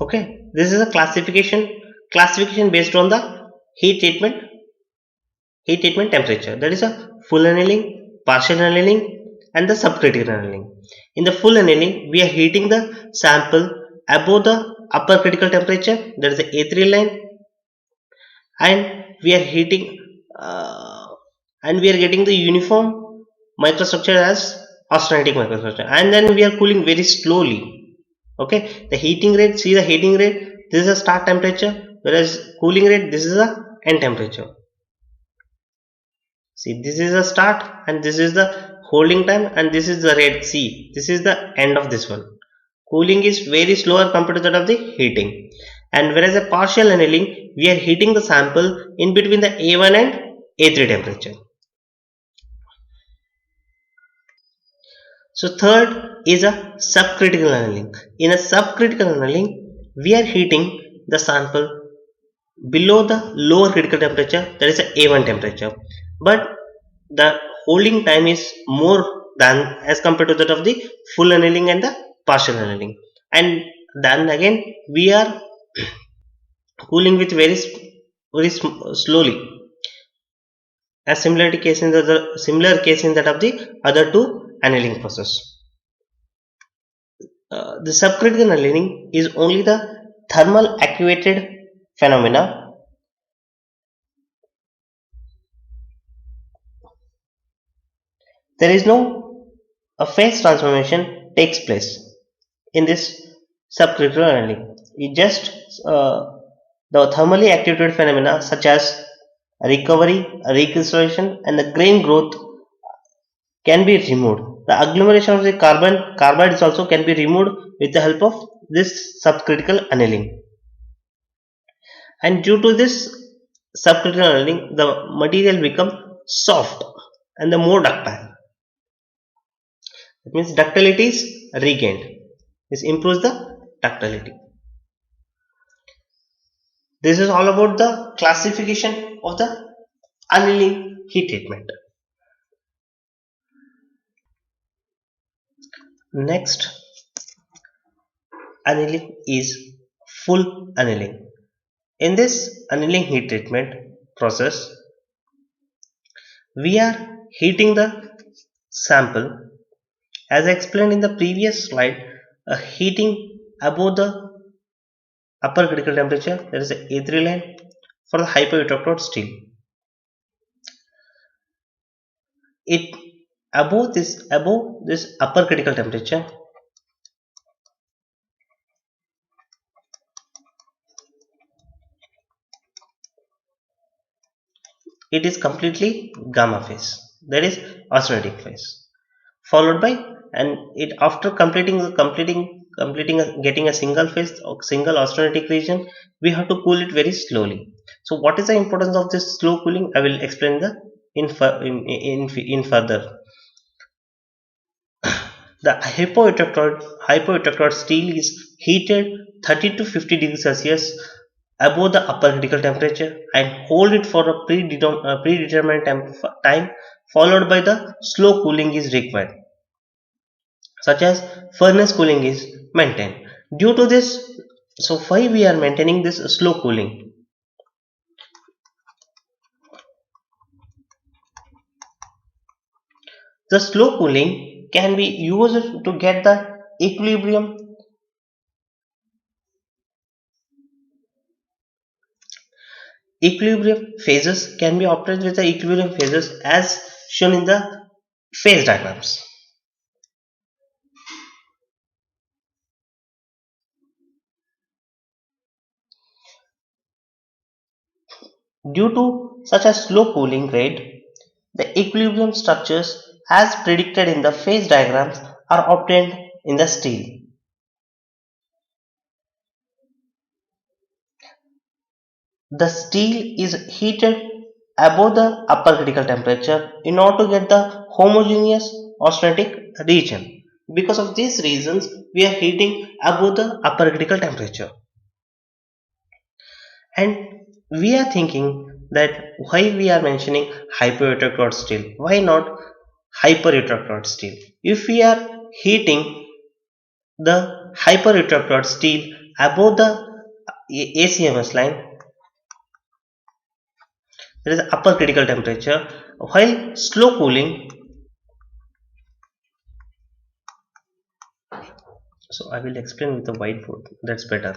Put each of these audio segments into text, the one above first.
Okay, this is a classification based on the heat treatment temperature. That is a full annealing, partial annealing, and the subcritical annealing. In the full annealing, we are heating the sample above the upper critical temperature, that is the A3 line, and we are heating uh, and we are getting the uniform microstructure as austenitic microstructure, and then we are cooling very slowly. Okay, the heating rate, see the heating rate, this is a start temperature, whereas cooling rate, this is a end temperature. See, this is the start and this is the holding time, and this is the rate. See, this is the end of this one. Cooling is very slower compared to that of the heating. And whereas a partial annealing, we are heating the sample in between the A1 and A3 temperature. So third is a subcritical annealing. In a subcritical annealing, we are heating the sample below the lower critical temperature, that is a A1 temperature, but the holding time is more than as compared to that of the full annealing and the partial annealing. And then again we are cooling with very slowly, as similar case in that of the other two annealing process. The subcritical annealing is only the thermal activated phenomena. There is no a phase transformation takes place in this subcritical annealing. It just the thermally activated phenomena such as recovery, recrystallization, and the grain growth can be removed. The agglomeration of the carbides also can be removed with the help of this subcritical annealing. And due to this subcritical annealing, the material become soft and the more ductile. That means ductility is regained. This improves the ductility. This is all about the classification of the annealing heat treatment. Next, annealing is full annealing. In this annealing heat treatment process, we are heating the sample. As I explained in the previous slide, a heating above the upper critical temperature, there is a A3 line for the hypoelectrode steel. It above this upper critical temperature, it is completely gamma phase, that is austenitic phase, followed by, and it after getting a single phase or single austenitic region, we have to cool it very slowly. So what is the importance of this slow cooling? I will explain the in further. The hypoelectrode steel is heated 30 to 50 degrees Celsius above the upper critical temperature and hold it for a predetermined time, followed by the slow cooling is required, such as furnace cooling is maintained. Due to this, so why we are maintaining this slow cooling? The slow cooling can be used to get the equilibrium phases, can be obtained with the equilibrium phases as shown in the phase diagrams. Due to such a slow cooling rate, the equilibrium structures as predicted in the phase diagrams are obtained in the steel. The steel is heated above the upper critical temperature in order to get the homogeneous austenitic region. Because of these reasons, we are heating above the upper critical temperature. And we are thinking that why we are mentioning hypoelectrode steel, why not hyperelectrode steel? If we are heating the hyperelectrode steel Above the ACMS line, there is upper critical temperature, while slow cooling. So I will explain with a whiteboard. That's better.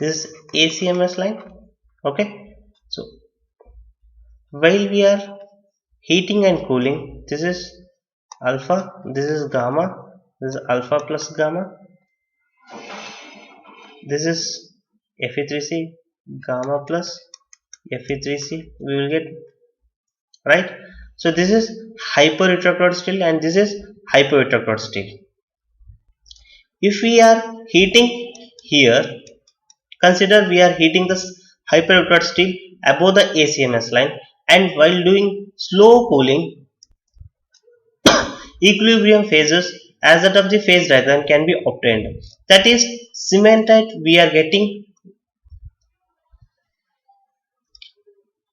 This is ACMS line. Okay. So while we are heating and cooling, this is alpha, this is gamma, this is alpha plus gamma, this is Fe3C, gamma plus Fe3C. We will get right. So this is hyper steel and this is hyper steel. If we are heating here, consider we are heating this hyper steel above the ACMS line, and while doing slow cooling, equilibrium phases as that of the phase diagram can be obtained. That is cementite we are getting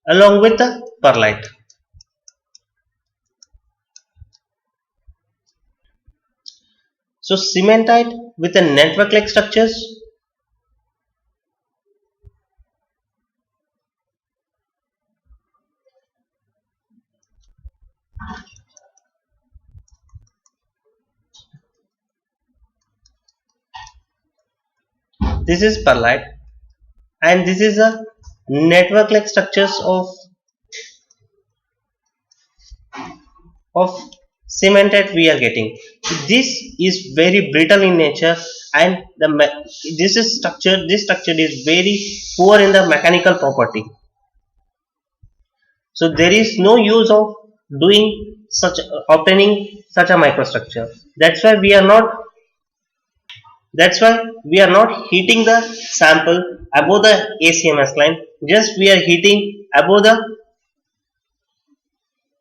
along with the perlite. So cementite with a network like structures. This is perlite and this is a network like structures of cementite we are getting. This is very brittle in nature and this structure is very poor in the mechanical property. So there is no use of doing such obtaining such a microstructure. That's why we are not heating the sample above the ACMS line. Just we are heating above the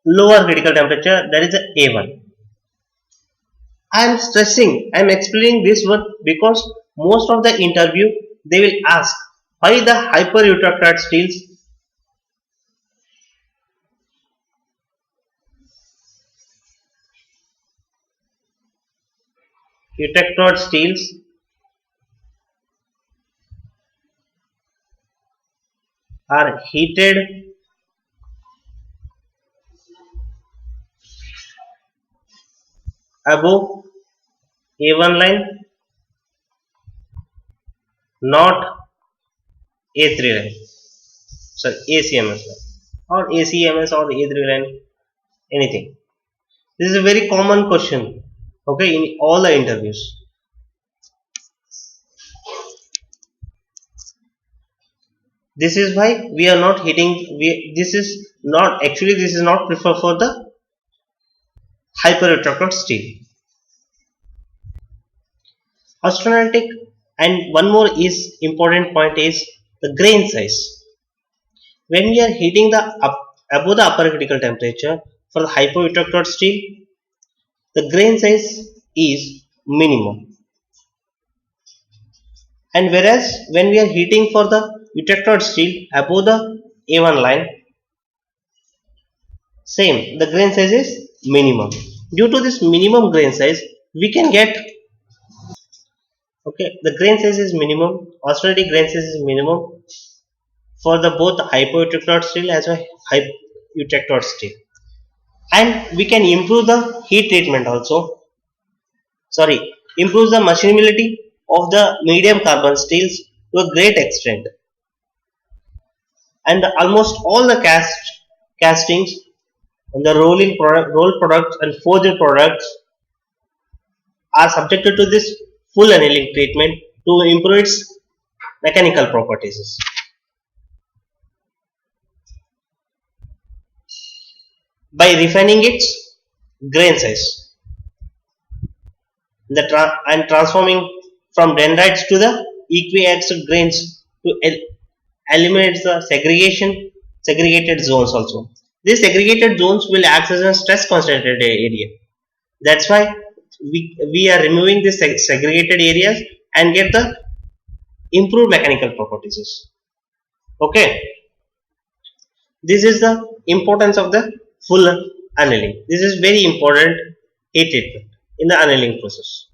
lower critical temperature, that is the A1. I am stressing, I am explaining this one because most of the interview they will ask why the hyper steels eutectode steels are heated above A1 line, not A3 line. Sorry, ACMS line or ACMS or A3 line, anything. This is a very common question, okay, in all the interviews. This is why we are not hitting. This is not preferred for the hyper steel. Austenalitic, and one more is important point is the grain size. When we are heating the above the upper critical temperature for the hyper steel, the grain size is minimum. And whereas when we are heating for the eutectode steel above the A1 line, same, the grain size is minimum. Due to this minimum grain size, we can get, okay, the grain size is minimum, austenality grain size is minimum for the both hypo steel as well as eutectode steel. And we can improve the heat treatment also. Sorry, improves the machinability of the medium carbon steels to a great extent. And almost all the castings and the rolled products and forged products are subjected to this full annealing treatment to improve its mechanical properties. By refining its grain size and transforming from dendrites to the equiaxed grains to eliminate the segregated zones also. These segregated zones will act as a stress concentrated area. That's why we are removing the segregated areas and get the improved mechanical properties. Okay, this is the importance of the full annealing. This is very important heat treatment in the annealing process.